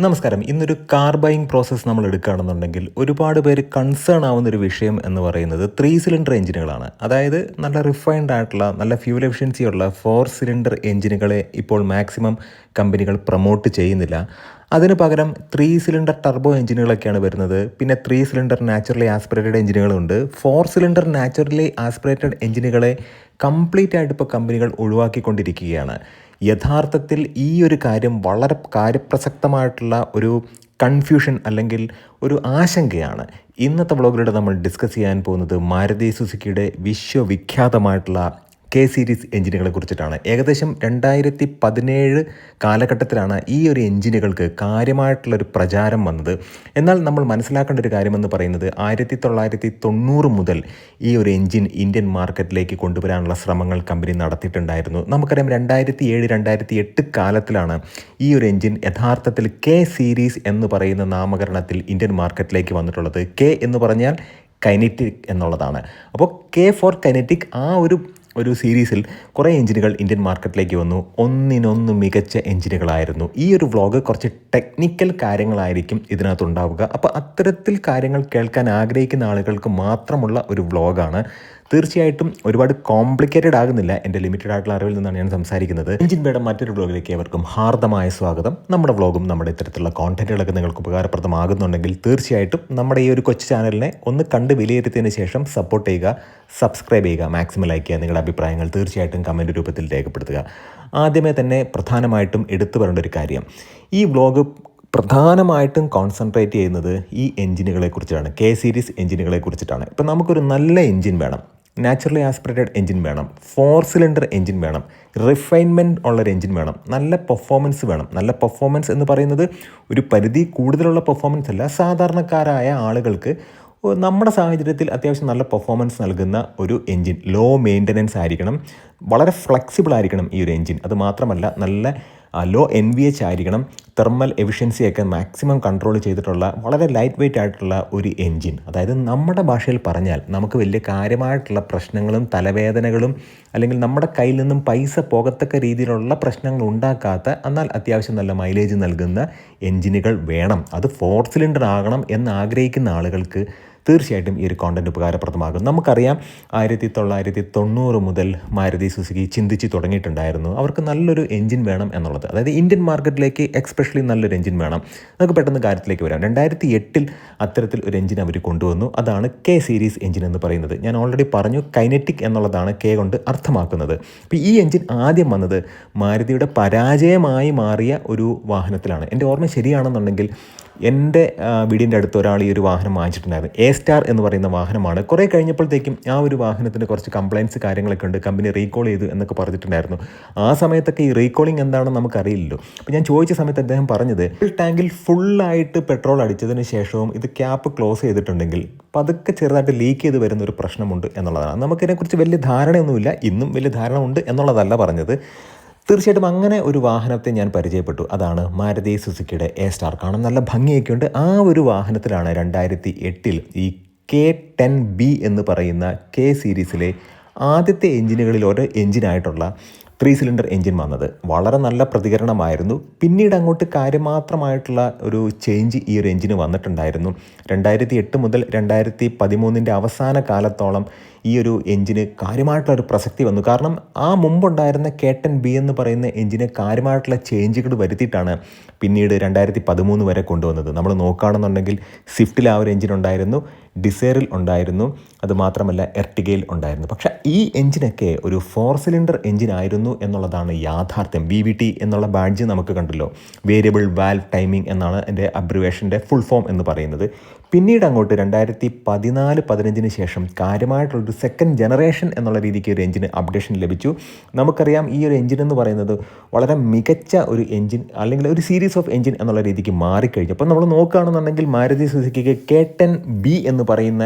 നമസ്കാരം. ഇന്നൊരു car buying process നമ്മൾ എടുക്കുകയാണെന്നുണ്ടെങ്കിൽ ഒരുപാട് പേര് കൺസേൺ ആവുന്നൊരു വിഷയം എന്ന് പറയുന്നത് 3 സിലിണ്ടർ എഞ്ചിനുകളാണ്. അതായത് നല്ല റിഫൈൻഡ് ആയിട്ടുള്ള നല്ല ഫ്യൂൽ എഫിഷ്യൻസി ഉള്ള 4 സിലിണ്ടർ എഞ്ചിനുകളെ ഇപ്പോൾ മാക്സിമം കമ്പനികൾ പ്രൊമോട്ട് ചെയ്യുന്നില്ല. അതിന് പകരം 3 സിലിണ്ടർ ടർബോ എഞ്ചിനുകളൊക്കെയാണ് വരുന്നത്. പിന്നെ 3 സിലിണ്ടർ നാച്ചുറലി ആസ്പിറേറ്റഡ് എഞ്ചിനുകളുണ്ട്. 4 സിലിണ്ടർ നാച്ചുറലി ആസ്പിറേറ്റഡ് എഞ്ചിനുകളെ കംപ്ലീറ്റ് ആയിട്ട് ഇപ്പോൾ കമ്പനികൾ ഒഴിവാക്കിക്കൊണ്ടിരിക്കുകയാണ്. യഥാർത്ഥത്തിൽ ഈ ഒരു കാര്യം വളരെ കാര്യപ്രസക്തമായിട്ടുള്ള ഒരു കൺഫ്യൂഷൻ അല്ലെങ്കിൽ ഒരു ആശങ്കയാണ്. ഇന്നത്തെ വ്ളോഗിലൂടെ നമ്മൾ ഡിസ്കസ് ചെയ്യാൻ പോകുന്നത് മാരുതി സുസുക്കിയുടെ വിശ്വവിഖ്യാതമായിട്ടുള്ള കെ സീരീസ് എഞ്ചിനുകളെ കുറിച്ചിട്ടാണ്. ഏകദേശം 2017 കാലഘട്ടത്തിലാണ് ഈ ഒരു എഞ്ചിനുകൾക്ക് കാര്യമായിട്ടുള്ളൊരു പ്രചാരം വന്നത്. എന്നാൽ നമ്മൾ മനസ്സിലാക്കേണ്ട ഒരു കാര്യമെന്ന് പറയുന്നത് 1990 മുതൽ ഈ ഒരു എഞ്ചിൻ ഇന്ത്യൻ മാർക്കറ്റിലേക്ക് കൊണ്ടുവരാനുള്ള ശ്രമങ്ങൾ കമ്പനി നടത്തിയിട്ടുണ്ടായിരുന്നു. നമുക്കറിയാം 2007-2008 കാലത്തിലാണ് ഈ ഒരു എഞ്ചിൻ യഥാർത്ഥത്തിൽ കെ സീരീസ് എന്ന് പറയുന്ന നാമകരണത്തിൽ ഇന്ത്യൻ മാർക്കറ്റിലേക്ക് വന്നിട്ടുള്ളത്. കെ എന്ന് പറഞ്ഞാൽ കൈനറ്റിക് എന്നുള്ളതാണ്. അപ്പോൾ കെ ഫോർ കൈനറ്റിക് ആ ഒരു സീരീസിൽ കുറേ എഞ്ചിനുകൾ ഇന്ത്യൻ മാർക്കറ്റിലേക്ക് വന്നു. ഒന്നിനൊന്ന് മികച്ച എഞ്ചിനുകളായിരുന്നു. ഈ ഒരു വ്ളോഗ് കുറച്ച് ടെക്നിക്കൽ കാര്യങ്ങളായിരിക്കും ഇതിനകത്തുണ്ടാവുക. അപ്പോൾ അത്തരത്തിൽ കാര്യങ്ങൾ കേൾക്കാൻ ആഗ്രഹിക്കുന്ന ആളുകൾക്ക് മാത്രമുള്ള ഒരു വ്ളോഗാണ്. തീർച്ചയായിട്ടും ഒരുപാട് കോംപ്ലിക്കേറ്റഡ് ആകുന്നില്ല. എൻ്റെ ലിമിറ്റഡ് ആയിട്ടുള്ള അറിവിൽ നിന്നാണ് ഞാൻ സംസാരിക്കുന്നത്. എഞ്ചിൻ ബേയുടെ മറ്റൊരു വ്ളോഗിലേക്ക് ഏവർക്കും ഹാർദമായ സ്വാഗതം. നമ്മുടെ വ്ളോഗും നമ്മുടെ ഇത്തരത്തിലുള്ള കോണ്ടന്റുകളൊക്കെ നിങ്ങൾക്ക് ഉപകാരപ്രദമാകുന്നുണ്ടെങ്കിൽ തീർച്ചയായിട്ടും നമ്മുടെ ഈ ഒരു കൊച്ചു ചാനലിനെ ഒന്ന് കണ്ട് വിലയിരുത്തിയതിന് ശേഷം സപ്പോർട്ട് ചെയ്യുക, സബ്സ്ക്രൈബ് ചെയ്യുക, മാക്സിമം ലൈക്ക് ചെയ്യുക, നിങ്ങളുടെ അഭിപ്രായങ്ങൾ തീർച്ചയായിട്ടും കമൻറ്റ് രൂപത്തിൽ രേഖപ്പെടുത്തുക. ആദ്യമേ തന്നെ പ്രധാനമായിട്ടും എടുത്തു പറയേണ്ട ഒരു കാര്യം, ഈ വ്ളോഗ് പ്രധാനമായിട്ടും കോൺസെൻട്രേറ്റ് ചെയ്യുന്നത് ഈ എഞ്ചിനുകളെ കുറിച്ചാണ്, കെ സീരീസ് എഞ്ചിനുകളെ കുറിച്ചിട്ടാണ്. ഇപ്പം നമുക്കൊരു നല്ല എഞ്ചിൻ വേണം, നാച്ചുറലി ആസ്പിറേറ്റഡ് എഞ്ചിൻ വേണം, 4 സിലിണ്ടർ എഞ്ചിൻ വേണം, റിഫൈൻമെൻറ്റ് ഉള്ളൊരു എഞ്ചിൻ വേണം, നല്ല പെർഫോമൻസ് വേണം. നല്ല പെർഫോമൻസ് എന്ന് പറയുന്നത് ഒരു പരിധി കൂടുതലുള്ള പെർഫോമൻസ് അല്ല, സാധാരണക്കാരായ ആളുകൾക്ക് നമ്മുടെ സാഹചര്യത്തിൽ അത്യാവശ്യം നല്ല പെർഫോമൻസ് നൽകുന്ന ഒരു എഞ്ചിൻ. ലോ മെയിൻ്റനൻസ് ആയിരിക്കണം, വളരെ ഫ്ലെക്സിബിൾ ആയിരിക്കണം ഈ ഒരു എഞ്ചിൻ. അത് മാത്രമല്ല നല്ല ലോ NVH ആയിരിക്കണം, തെർമൽ എഫിഷ്യൻസിയൊക്കെ മാക്സിമം കൺട്രോൾ ചെയ്തിട്ടുള്ള വളരെ ലൈറ്റ് വെയ്റ്റ് ആയിട്ടുള്ള ഒരു എഞ്ചിൻ. അതായത് നമ്മുടെ ഭാഷയിൽ പറഞ്ഞാൽ നമുക്ക് വലിയ കാര്യമായിട്ടുള്ള പ്രശ്നങ്ങളും തലവേദനകളും അല്ലെങ്കിൽ നമ്മുടെ കയ്യിൽ നിന്നും പൈസ പോകത്തക്ക രീതിയിലുള്ള പ്രശ്നങ്ങൾ ഉണ്ടാക്കാത്ത എന്നാൽ അത്യാവശ്യം നല്ല മൈലേജ് നൽകുന്ന എഞ്ചിനുകൾ വേണം. അത് 4 സിലിണ്ടർ ആകണം എന്ന് ആഗ്രഹിക്കുന്ന ആളുകൾക്ക് തീർച്ചയായിട്ടും ഈ ഒരു കോണ്ടന്റ് ഉപകാരപ്രദമാകും. നമുക്കറിയാം 1990 മുതൽ മാരുതി സുസുക്കി ചിന്തിച്ച് തുടങ്ങിയിട്ടുണ്ടായിരുന്നു അവർക്ക് നല്ലൊരു എഞ്ചിൻ വേണം എന്നുള്ളത്. അതായത് ഇന്ത്യൻ മാർക്കറ്റിലേക്ക് എക്സ്പെഷ്യലി നല്ലൊരു എഞ്ചിൻ വേണം. നമുക്ക് പെട്ടെന്ന് കാര്യത്തിലേക്ക് വരാം. 2008 അത്തരത്തിൽ ഒരു എഞ്ചിൻ അവർ കൊണ്ടുവന്നു. അതാണ് കെ സീരീസ് എഞ്ചിൻ എന്ന് പറയുന്നത്. ഞാൻ ഓൾറെഡി പറഞ്ഞു, കൈനറ്റിക് എന്നുള്ളതാണ് കെ കൊണ്ട് അർത്ഥമാക്കുന്നത്. അപ്പോൾ ഈ എഞ്ചിൻ ആദ്യം വന്നത് മാരുതിയുടെ പരാജയമായി മാറിയ ഒരു വാഹനത്തിലാണ്. എൻ്റെ ഓർമ്മ ശരിയാണെന്നുണ്ടെങ്കിൽ എൻ്റെ വീടിൻ്റെ അടുത്ത് ഒരാൾ ഈ ഒരു വാഹനം വാങ്ങിച്ചിട്ടുണ്ടായിരുന്നു. A-സ്റ്റാർ എന്ന് പറയുന്ന വാഹനമാണ്. കുറേ കഴിഞ്ഞപ്പോഴത്തേക്കും ആ ഒരു വാഹനത്തിന് കുറച്ച് കംപ്ലയിൻസ് കാര്യങ്ങളൊക്കെ ഉണ്ട്, കമ്പനി റീകോൾ ചെയ്തു എന്നൊക്കെ പറഞ്ഞിട്ടുണ്ടായിരുന്നു. ആ സമയത്തൊക്കെ ഈ റീകോളിംഗ് എന്താണെന്ന് നമുക്കറിയില്ലല്ലോ. അപ്പോൾ ഞാൻ ചോദിച്ച സമയത്ത് അദ്ദേഹം പറഞ്ഞത് ടാങ്കിൽ ഫുള്ളായിട്ട് പെട്രോൾ അടിച്ചതിന് ശേഷവും ഇത് ക്യാപ്പ് ക്ലോസ് ചെയ്തിട്ടുണ്ടെങ്കിൽ പതുക്കെ ചെറുതായിട്ട് ലീക്ക് ചെയ്ത് വരുന്ന ഒരു പ്രശ്നമുണ്ട് എന്നുള്ളതാണ്. നമുക്കിതിനെക്കുറിച്ച് വലിയ ധാരണയൊന്നുമില്ല, ഇന്നും വലിയ ധാരണ ഉണ്ട് എന്നുള്ളതല്ല പറഞ്ഞത്. തീർച്ചയായിട്ടും അങ്ങനെ ഒരു വാഹനത്തെ ഞാൻ പരിചയപ്പെട്ടു. അതാണ് മാരുതി സുസുക്കിയുടെ A-സ്റ്റാർ. കാണാൻ നല്ല ഭംഗിയൊക്കെ ഉണ്ട്. ആ ഒരു വാഹനത്തിലാണ് 2008 ഈ K10B എന്ന് പറയുന്ന കെ സീരീസിലെ ആദ്യത്തെ എഞ്ചിനുകളിൽ ഒരു എഞ്ചിനായിട്ടുള്ള 3 സിലിണ്ടർ എഞ്ചിൻ വന്നത്. വളരെ നല്ല പ്രതികരണമായിരുന്നു. പിന്നീട് അങ്ങോട്ട് കാര്യമാത്രമായിട്ടുള്ള ഒരു ചേഞ്ച് ഈ ഒരു എഞ്ചിന് വന്നിട്ടുണ്ടായിരുന്നു. 2008 മുതൽ 2013 അവസാന കാലത്തോളം ഈ ഒരു എഞ്ചിന് കാര്യമായിട്ടുള്ളൊരു പ്രസക്തി വന്നു. കാരണം ആ മുമ്പുണ്ടായിരുന്ന K10B എന്ന് പറയുന്ന എഞ്ചിന് കാര്യമായിട്ടുള്ള ചേഞ്ചുകൾ വരുത്തിയിട്ടാണ് പിന്നീട് 2013 വരെ കൊണ്ടുവന്നത്. നമ്മൾ നോക്കുകയാണെന്നുണ്ടെങ്കിൽ സ്വിഫ്റ്റിൽ ആ ഒരു എഞ്ചിൻ ഉണ്ടായിരുന്നു, ഡിസൈറിൽ ഉണ്ടായിരുന്നു, അതുമാത്രമല്ല എർട്ടിഗയിൽ ഉണ്ടായിരുന്നു. പക്ഷേ ഈ എഞ്ചിനൊക്കെ ഒരു 4 സിലിണ്ടർ എഞ്ചിൻ ആയിരുന്നു എന്നുള്ളതാണ് യാഥാർത്ഥ്യം. VVT എന്നുള്ള ബാഡ്ജ് നമുക്ക് കണ്ടല്ലോ, വേരിയബിൾ വാൽവ് ടൈമിംഗ് എന്നാണ് എൻ്റെ അബ്രിവേഷൻ്റെ ഫുൾ ഫോം എന്ന് പറയുന്നത്. പിന്നീട് അങ്ങോട്ട് 2014-15 ശേഷം കാര്യമായിട്ടുള്ളൊരു സെക്കൻഡ് ജനറേഷൻ എന്നുള്ള രീതിക്ക് ഒരു എഞ്ചിന് അപ്ഡേഷൻ ലഭിച്ചു. നമുക്കറിയാം ഈ ഒരു എഞ്ചിൻ എന്ന് പറയുന്നത് വളരെ മികച്ച ഒരു എഞ്ചിൻ അല്ലെങ്കിൽ ഒരു സീരീസ് ഓഫ് എഞ്ചിൻ എന്നുള്ള രീതിക്ക് മാറിക്കഴിഞ്ഞു. അപ്പോൾ നമ്മൾ നോക്കുകയാണെന്നുണ്ടെങ്കിൽ മാരുതി സുസുക്കിക്ക് K10B എന്ന് പറയുന്ന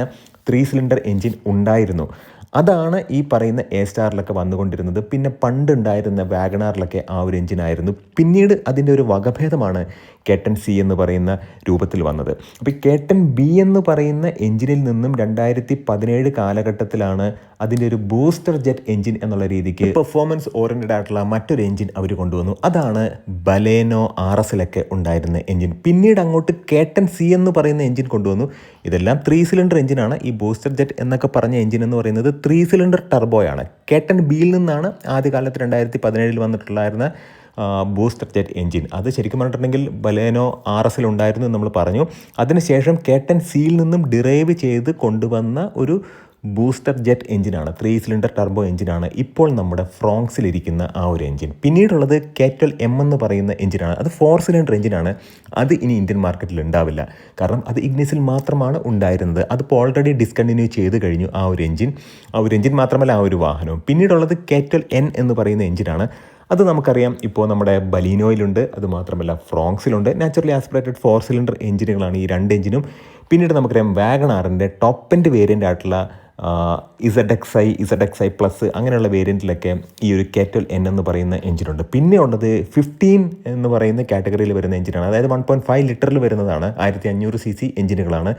3 സിലിണ്ടർ എഞ്ചിൻ ഉണ്ടായിരുന്നു. അതാണ് ഈ പറയുന്ന എ സ്റ്റാറിലൊക്കെ വന്നുകൊണ്ടിരുന്നത്. പിന്നെ പണ്ടുണ്ടായിരുന്ന വാഗണാറിലൊക്കെ ആ ഒരു എഞ്ചിനായിരുന്നു. പിന്നീട് അതിൻ്റെ ഒരു വകഭേദമാണ് കേട്ടൻ സി എന്ന് പറയുന്ന രൂപത്തിൽ വന്നത്. അപ്പോൾ ഈ കേട്ടൻ ബി എന്ന് പറയുന്ന എഞ്ചിനിൽ നിന്നും 2017 കാലഘട്ടത്തിലാണ് അതിൻ്റെ ഒരു ബൂസ്റ്റർ ജെറ്റ് എഞ്ചിൻ എന്നുള്ള രീതിക്ക് പെർഫോമൻസ് ഓറിയൻറ്റഡ് ആയിട്ടുള്ള മറ്റൊരു എഞ്ചിൻ അവർ കൊണ്ടുവന്നു. അതാണ് ബലേനോ RSലൊക്കെ ഉണ്ടായിരുന്ന എഞ്ചിൻ. പിന്നീട് അങ്ങോട്ട് കേട്ടൻ സി എന്ന് പറയുന്ന എഞ്ചിൻ കൊണ്ടുവന്നു. ഇതെല്ലാം 3 സിലിണ്ടർ എഞ്ചിനാണ്. ഈ ബൂസ്റ്റർ ജെറ്റ് എന്നൊക്കെ പറഞ്ഞ എഞ്ചിൻ എന്ന് പറയുന്നത് 3 സിലിണ്ടർ ടർബോയാണ്. കേട്ടൻ ബിയിൽ നിന്നാണ് ആദ്യകാലത്ത് 2017 വന്നിട്ടുണ്ടായിരുന്ന ബൂസ്റ്റർ ജെറ്റ് എഞ്ചിൻ. അത് ശരിക്കും പറഞ്ഞിട്ടുണ്ടെങ്കിൽ ബലേനോ RSൽ ഉണ്ടായിരുന്നു എന്ന് നമ്മൾ പറഞ്ഞു. അതിനുശേഷം കേട്ടൻ സിയിൽ നിന്നും ഡിറൈവ് ചെയ്ത് കൊണ്ടുവന്ന ഒരു ബൂസ്റ്റർ ജെറ്റ് എഞ്ചിനാണ്, 3 സിലിണ്ടർ ടർബോ എഞ്ചിനാണ് ഇപ്പോൾ നമ്മുടെ ഫ്രോങ്സിലിരിക്കുന്ന ആ ഒരു എഞ്ചിൻ. പിന്നീടുള്ളത് കേറ്റൽ M എന്ന് പറയുന്ന എഞ്ചിനാണ്. അത് 4 സിലിണ്ടർ എഞ്ചിനാണ്. അത് ഇനി ഇന്ത്യൻ മാർക്കറ്റിൽ ഉണ്ടാവില്ല, കാരണം അത് ഇഗ്നിസിൽ മാത്രമാണ് ഉണ്ടായിരുന്നത്. അതിപ്പോൾ ഓൾറെഡി ഡിസ്കണ്ടിന്യൂ ചെയ്ത് കഴിഞ്ഞു ആ ഒരു എഞ്ചിൻ മാത്രമല്ല ആ ഒരു വാഹനവും. പിന്നീടുള്ളത് കേറ്റൽ N എന്ന് പറയുന്ന എഞ്ചിനാണ്. അത് നമുക്കറിയാം, ഇപ്പോൾ നമ്മുടെ ബലീനോയിലുണ്ട്, അതുമാത്രമല്ല ഫ്രോങ്സിലുണ്ട്. നാച്ചുറലി ആസ്പിറേറ്റഡ് 4 സിലിണ്ടർ എഞ്ചിനുകളാണ് ഈ 2 എഞ്ചിനും. പിന്നീട് നമുക്കറിയാം വാഗണാറിൻ്റെ ടോപ്പ് എൻഡ് വേരിയൻ്റ് ആയിട്ടുള്ള ZXi പ്ലസ് അങ്ങനെയുള്ള വേരിയൻറ്റിലൊക്കെ ഈ ഒരു കേറ്റൽ N എന്ന് പറയുന്ന എഞ്ചിനുണ്ട്. പിന്നെ ഉള്ളത് 15 എന്ന് പറയുന്ന കാറ്റഗറിയിൽ വരുന്ന എഞ്ചിനാണ്. അതായത് 1.5 ലിറ്ററിൽ വരുന്നതാണ്. 1500 cc എഞ്ചിനുകളാണ്.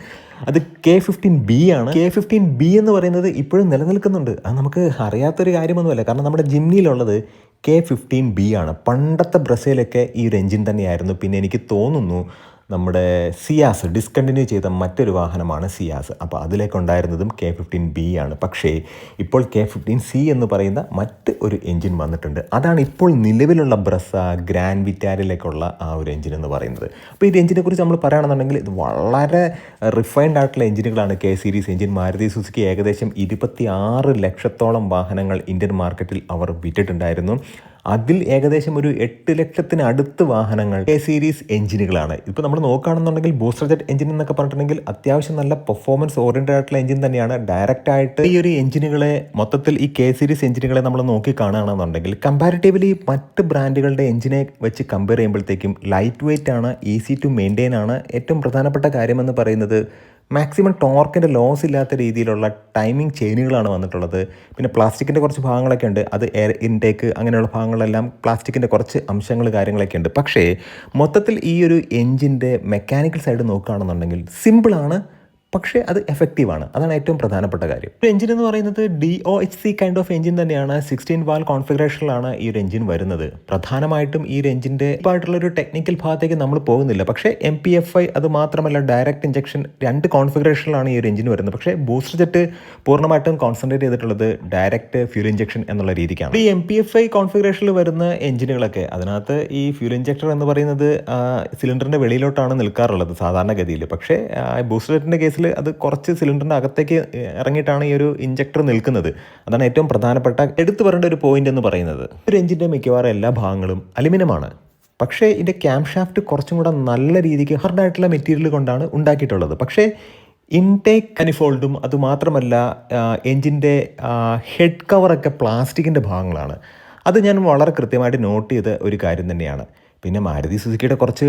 അത് K15B ആണ്. K15B എന്ന് പറയുന്നത് ഇപ്പോഴും നിലനിൽക്കുന്നുണ്ട്. അത് നമുക്ക് അറിയാത്തൊരു കാര്യമൊന്നുമല്ല, കാരണം നമ്മുടെ ജിംനിയിലുള്ളത് K15B ആണ്. പണ്ടത്തെ ബ്രസയിലൊക്കെ ഈ ഒരു എഞ്ചിൻ തന്നെയായിരുന്നു. പിന്നെ എനിക്ക് തോന്നുന്നു നമ്മുടെ സിയാസ് ഡിസ്കണ്ടിന്യൂ ചെയ്ത മറ്റൊരു വാഹനമാണ് സിയാസ്. അപ്പോൾ അതിലേക്കുണ്ടായിരുന്നതും K15B ആണ്. പക്ഷേ ഇപ്പോൾ K15C എന്ന് പറയുന്ന മറ്റ് ഒരു എഞ്ചിൻ വന്നിട്ടുണ്ട്. അതാണ് ഇപ്പോൾ നിലവിലുള്ള ബ്രസ ഗ്രാൻഡ് വിറ്റാരിലേക്കുള്ള ആ ഒരു എഞ്ചിൻ എന്ന് പറയുന്നത്. അപ്പോൾ ഈ എഞ്ചിനെ കുറിച്ച് നമ്മൾ പറയുകയാണെന്നുണ്ടെങ്കിൽ ഇത് വളരെ റിഫൈൻഡ് ആയിട്ടുള്ള എഞ്ചിനുകളാണ്. K series engine Maruti Suzuki ഏകദേശം 26 ലക്ഷത്തോളം വാഹനങ്ങൾ ഇന്ത്യൻ മാർക്കറ്റിൽ അവർ വിറ്റിട്ടുണ്ടായിരുന്നു. അതിൽ ഏകദേശം ഒരു 8 ലക്ഷത്തിന് അടുത്ത് വാഹനങ്ങൾ K സീരീസ് എഞ്ചിനുകളാണ്. ഇപ്പോൾ നമ്മൾ നോക്കുകയാണെന്നുണ്ടെങ്കിൽ ബൂസ്റ്റർ ജെറ്റ് എഞ്ചിൻ എന്നൊക്കെ പറഞ്ഞിട്ടുണ്ടെങ്കിൽ അത്യാവശ്യം നല്ല പെർഫോമൻസ് ഓറിയൻറ്റഡ് ആയിട്ടുള്ള എഞ്ചിൻ തന്നെയാണ്. ഡയറക്റ്റ് ആയിട്ട് ഈ ഒരു എഞ്ചിനുകളെ മൊത്തത്തിൽ ഈ K സീരീസ് എഞ്ചിനുകളെ നമ്മൾ നോക്കി കാണുകയാണെന്നുണ്ടെങ്കിൽ കമ്പാരിറ്റീവ്ലി മറ്റ് ബ്രാൻഡുകളുടെ എഞ്ചിനെ വെച്ച് കമ്പയർ ചെയ്യുമ്പോഴത്തേക്കും ലൈറ്റ് വെയിറ്റ് ആണ്, ഈസി ടു മെയിൻറ്റെയിൻ ആണ്. ഏറ്റവും പ്രധാനപ്പെട്ട കാര്യമെന്ന് പറയുന്നത് മാക്സിമം ടോർക്കിൻ്റെ ലോസ് ഇല്ലാത്ത രീതിയിലുള്ള ടൈമിംഗ് ചെയിനുകളാണ് വന്നിട്ടുള്ളത്. പിന്നെ പ്ലാസ്റ്റിക്കിൻ്റെ കുറച്ച് ഭാഗങ്ങളൊക്കെ ഉണ്ട്. അത് എയർ ഇൻടേക്ക് അങ്ങനെയുള്ള ഭാഗങ്ങളെല്ലാം പ്ലാസ്റ്റിക്കിൻ്റെ കുറച്ച് അംശങ്ങൾ കാര്യങ്ങളൊക്കെ ഉണ്ട്. പക്ഷേ മൊത്തത്തിൽ ഈ ഒരു എഞ്ചിൻ്റെ മെക്കാനിക്കൽ സൈഡ് നോക്കുകയാണെന്നുണ്ടെങ്കിൽ സിമ്പിളാണ്, പക്ഷേ അത് എഫക്റ്റീവാണ്. അതാണ് ഏറ്റവും പ്രധാനപ്പെട്ട കാര്യം. ഒരു എഞ്ചിൻ എന്ന് പറയുന്നത് DOHC കൈൻഡ് ഓഫ് എഞ്ചിൻ തന്നെയാണ്. 16 വാൽവ് കോൺഫിഗറേഷനിലാണ് ഈ ഒരു എഞ്ചിൻ വരുന്നത്. പ്രധാനമായിട്ടും ഈ ഒരു എഞ്ചിൻ്റെ ആയിട്ടുള്ളൊരു ടെക്നിക്കൽ ഭാഗത്തേക്ക് നമ്മൾ പോകുന്നില്ല. പക്ഷേ MPFI അത് മാത്രമല്ല ഡയറക്റ്റ് ഇഞ്ചക്ഷൻ 2 കോൺഫിഗറേഷനിലാണ് ഈ ഒരു എഞ്ചിൻ വരുന്നത്. പക്ഷേ ബൂസ്റ്റർ ജെറ്റ് പൂർണ്ണമായിട്ടും കോൺസെൻട്രേറ്റ് ചെയ്തിട്ടുള്ളത് ഡയറക്റ്റ് ഫ്യൂൽ ഇഞ്ചക്ഷൻ എന്നുള്ള രീതിക്കാണ്. ഈ MPFI കോൺഫിഗറേഷനിൽ വരുന്ന എഞ്ചിനുകളൊക്കെ അതിനകത്ത് ഈ ഫ്യൂൽ ഇഞ്ചക്ടർ എന്ന് പറയുന്നത് സിലിണ്ടറിൻ്റെ വെളിയിലോട്ടാണ് നിൽക്കാറുള്ളത് സാധാരണഗതിയിൽ. പക്ഷേ ബൂസ്റ്റർ ജെറ്റിൻ്റെ കേസിൽ അത് കുറച്ച് സിലിണ്ടറിൻ്റെ അകത്തേക്ക് ഇറങ്ങിയിട്ടാണ് ഈ ഒരു ഇഞ്ചക്ടർ നിൽക്കുന്നത്. അതാണ് ഏറ്റവും പ്രധാനപ്പെട്ട എടുത്തു പറയേണ്ട ഒരു പോയിന്റ് എന്ന് പറയുന്നത്. ഒരു എഞ്ചിൻ്റെ മിക്കവാറും എല്ലാ ഭാഗങ്ങളും അലുമിനിയമാണ്. പക്ഷേ ഇതിൻ്റെ ക്യാം ഷാഫ്റ്റ് കുറച്ചും കൂടെ നല്ല രീതിക്ക് ഹാർഡായിട്ടുള്ള മെറ്റീരിയൽ കൊണ്ടാണ് ഉണ്ടാക്കിയിട്ടുള്ളത്. പക്ഷേ ഇൻടേക്ക് അനിഫോൾഡും അതുമാത്രമല്ല എഞ്ചിൻ്റെ ഹെഡ് കവറൊക്കെ പ്ലാസ്റ്റിക്കിൻ്റെ ഭാഗങ്ങളാണ്. അത് ഞാൻ വളരെ കൃത്യമായിട്ട് നോട്ട് ചെയ്ത ഒരു കാര്യം തന്നെയാണ്. പിന്നെ മാരുതി സുസുക്കിയുടെ കുറച്ച്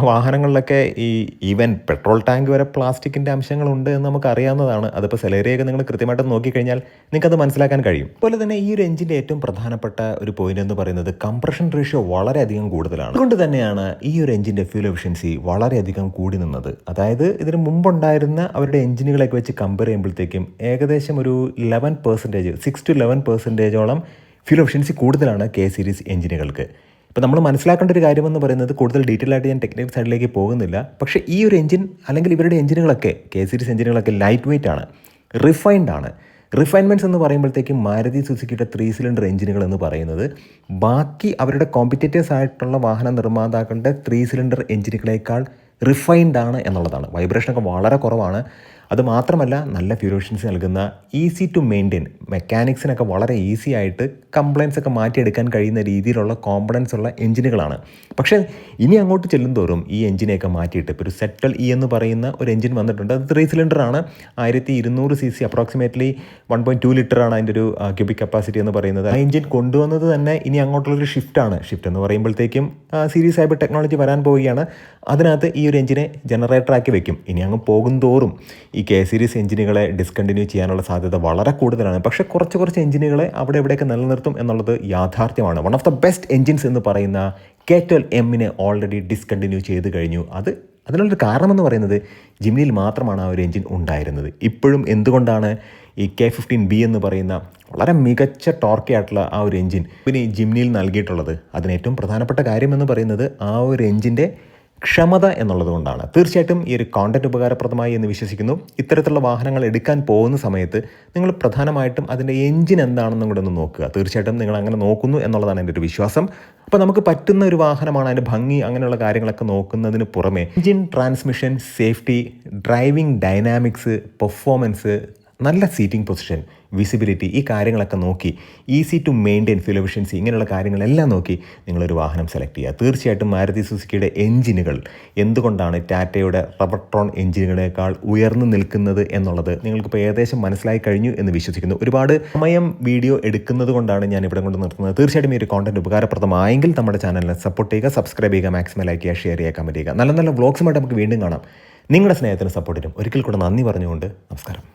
വാഹനങ്ങളിലൊക്കെ ഈ ഈവൻ പെട്രോൾ ടാങ്ക് വരെ പ്ലാസ്റ്റിക്കിൻ്റെ അംശങ്ങളുണ്ട് എന്ന് നമുക്ക് അറിയാവുന്നതാണ്. അതിപ്പോൾ സെലേറിയൊക്കെ നിങ്ങൾ കൃത്യമായിട്ട് നോക്കിക്കഴിഞ്ഞാൽ നിങ്ങൾക്കത് മനസ്സിലാക്കാൻ കഴിയും. അതുപോലെ തന്നെ ഈ ഒരു എഞ്ചിൻ്റെ ഏറ്റവും പ്രധാനപ്പെട്ട ഒരു പോയിന്റ് എന്ന് പറയുന്നത് കംപ്രഷൻ റേഷ്യോ വളരെയധികം കൂടുതലാണ്. അതുകൊണ്ട് തന്നെയാണ് ഈ ഒരു എഞ്ചിൻ്റെ ഫ്യൂൽ എഫിഷ്യൻസി വളരെയധികം കൂടി നിന്നത്. അതായത് ഇതിന് മുമ്പുണ്ടായിരുന്ന അവരുടെ എഞ്ചിനുകളൊക്കെ വെച്ച് കമ്പയർ ചെയ്യുമ്പോഴത്തേക്കും ഏകദേശം ഒരു 11%, 6 to 11%ഓളം ഫ്യൂൽ എഫിഷ്യൻസി കൂടുതലാണ് K സീരീസ് എഞ്ചിനുകൾക്ക്. ഇപ്പോൾ നമ്മൾ മനസ്സിലാക്കേണ്ട ഒരു കാര്യമെന്ന് പറയുന്നത്, കൂടുതൽ ഡീറ്റെയിൽ ആയിട്ട് ഞാൻ ടെക്നിക്കൽ സൈഡിലേക്ക് പോകുന്നില്ല, പക്ഷേ ഈ ഒരു എഞ്ചിൻ അല്ലെങ്കിൽ ഇവരുടെ എഞ്ചിനുകളൊക്കെ K സീരീസ് എഞ്ചിനുകളൊക്കെ ലൈറ്റ് വെയിറ്റ് ആണ്, റിഫൈൻഡ് ആണ്. റിഫൈൻമെൻറ്റ്സ് എന്ന് പറയുമ്പോഴത്തേക്കും മാരുതി സുസുക്കിയുടെ 3 സിലിണ്ടർ എഞ്ചിനുകൾ എന്ന് പറയുന്നത് ബാക്കി അവരുടെ കോമ്പറ്റേറ്റേഴ്സ് ആയിട്ടുള്ള വാഹന നിർമ്മാതാക്കളുടെ 3 സിലിണ്ടർ എഞ്ചിനുകളേക്കാൾ റിഫൈൻഡ് ആണ് എന്നുള്ളതാണ്. വൈബ്രേഷനൊക്കെ വളരെ കുറവാണ്. അതുമാത്രമല്ല നല്ല ഫ്യൂൽ എഫിഷ്യൻസി നൽകുന്ന, ഈസി ടു മെയിൻറ്റെയിൻ, മെക്കാനിക്സിനൊക്കെ വളരെ ഈസി ആയിട്ട് കംപ്ലയിൻസ് ഒക്കെ മാറ്റിയെടുക്കാൻ കഴിയുന്ന രീതിയിലുള്ള കോമ്പണൻസ് ഉള്ള എഞ്ചിനുകളാണ്. പക്ഷേ ഇനി അങ്ങോട്ട് ചെല്ലുന്തോറും ഈ എഞ്ചിനെയൊക്കെ മാറ്റിയിട്ട് ഇപ്പോൾ ഒരു സെറ്റൽ എന്ന് പറയുന്ന ഒരു എഞ്ചിൻ വന്നിട്ടുണ്ട്. അത് 3 സിലിണ്ടറാണ്, 1200 cc, അപ്രോക്സിമേറ്റ്ലി 1.2 ലിറ്ററാണ് അതിൻ്റെ ഒരു ക്യൂബിക് കപ്പാസിറ്റി എന്ന് പറയുന്നത്. ആ എഞ്ചിൻ കൊണ്ടുവന്നത് തന്നെ ഇനി അങ്ങോട്ടുള്ളൊരു ഷിഫ്റ്റ് എന്ന് പറയുമ്പോഴത്തേക്കും സീരീസ് ആയിട്ട് ടെക്നോളജി വരാൻ പോവുകയാണ്. അതിനകത്ത് ഈ ഒരു എഞ്ചിനെ ജനറേറ്ററാക്കി വെക്കും. ഇനി അങ്ങ് പോകും തോറും ഈ കെ സീരീസ് എഞ്ചിനുകളെ ഡിസ്കണ്ടിന്യൂ ചെയ്യാനുള്ള സാധ്യത വളരെ കൂടുതലാണ്. പക്ഷേ കുറച്ച് എഞ്ചിനുകളെ അവിടെ ഇവിടെയൊക്കെ നിലനിർത്തും എന്നുള്ളത് യാഥാർത്ഥ്യമാണ്. One of the best engines എന്ന് പറയുന്ന K12M ഓൾറെഡി ഡിസ്കണ്ടിന്യൂ ചെയ്ത് കഴിഞ്ഞു. അതിനുള്ളൊരു കാരണമെന്ന് പറയുന്നത് ജിംനിയിൽ മാത്രമാണ് ആ ഒരു എഞ്ചിൻ ഉണ്ടായിരുന്നത്. ഇപ്പോഴും എന്തുകൊണ്ടാണ് ഈ K15B എന്ന് പറയുന്ന വളരെ മികച്ച ടോർക്കിയായിട്ടുള്ള ആ ഒരു എഞ്ചിൻ പിന്നെ ഈ ജിംനിയിൽ നൽകിയിട്ടുള്ളത്? അതിന് ഏറ്റവും പ്രധാനപ്പെട്ട കാര്യമെന്ന് പറയുന്നത് ആ ഒരു എഞ്ചിൻ്റെ ക്ഷമത എന്നുള്ളത് കൊണ്ടാണ്. തീർച്ചയായിട്ടും ഈ ഒരു കോണ്ടന്റ് ഉപകാരപ്രദമായി എന്ന് വിശ്വസിക്കുന്നു. ഇത്തരത്തിലുള്ള വാഹനങ്ങൾ എടുക്കാൻ പോകുന്ന സമയത്ത് നിങ്ങൾ പ്രധാനമായിട്ടും അതിൻ്റെ എഞ്ചിൻ എന്താണെന്നും കൂടെ ഒന്ന് നോക്കുക. തീർച്ചയായിട്ടും നിങ്ങൾ അങ്ങനെ നോക്കുന്നു എന്നുള്ളതാണ് എൻ്റെ ഒരു വിശ്വാസം. അപ്പോൾ നമുക്ക് പറ്റുന്ന ഒരു വാഹനമാണ്, അതിൻ്റെ ഭംഗി അങ്ങനെയുള്ള കാര്യങ്ങളൊക്കെ നോക്കുന്നതിന് പുറമെ engine, transmission, safety, driving dynamics, performance, നല്ല സീറ്റിംഗ് പൊസിഷൻ, വിസിബിലിറ്റി, ഈ കാര്യങ്ങളൊക്കെ നോക്കി easy to maintain fuel efficiency ഇങ്ങനെയുള്ള കാര്യങ്ങളെല്ലാം നോക്കി നിങ്ങളൊരു വാഹനം സെലക്ട് ചെയ്യുക. തീർച്ചയായിട്ടും മാരുതി സുസുക്കിയുടെ എഞ്ചിനുകൾ എന്തുകൊണ്ടാണ് ടാറ്റയുടെ റബർട്രോൺ എഞ്ചിനുകളേക്കാൾ ഉയർന്നു നിൽക്കുന്നത് എന്നുള്ളത് നിങ്ങൾക്കിപ്പോൾ ഏകദേശം മനസ്സിലായി കഴിഞ്ഞു എന്ന് വിശ്വസിക്കുന്നു. ഒരുപാട് സമയം വീഡിയോ എടുക്കുന്നത് കൊണ്ടാണ് ഞാൻ ഇവിടെ കൊണ്ട് നിർത്തുന്നത്. തീർച്ചയായിട്ടും ഈ ഒരു കോണ്ടന്റ് ഉപകാരപ്രദമായെങ്കിൽ നമ്മുടെ ചാനലിനെ സപ്പോർട്ട് ചെയ്യുക, സബ്സ്ക്രൈബ് ചെയ്യുക, മാക്സിമം ലൈക്ക് ചെയ്യുക, ഷെയർ ചെയ്യുക, കമൻറ്റ് ചെയ്യുക. നല്ല വ്ളോഗ്സുമായിട്ട് നമുക്ക് വീണ്ടും കാണാം. നിങ്ങളുടെ സ്നേഹത്തിന് സപ്പോർട്ടിനും ഒരിക്കൽ കൂടെ നന്ദി പറഞ്ഞുകൊണ്ട് നമസ്കാരം.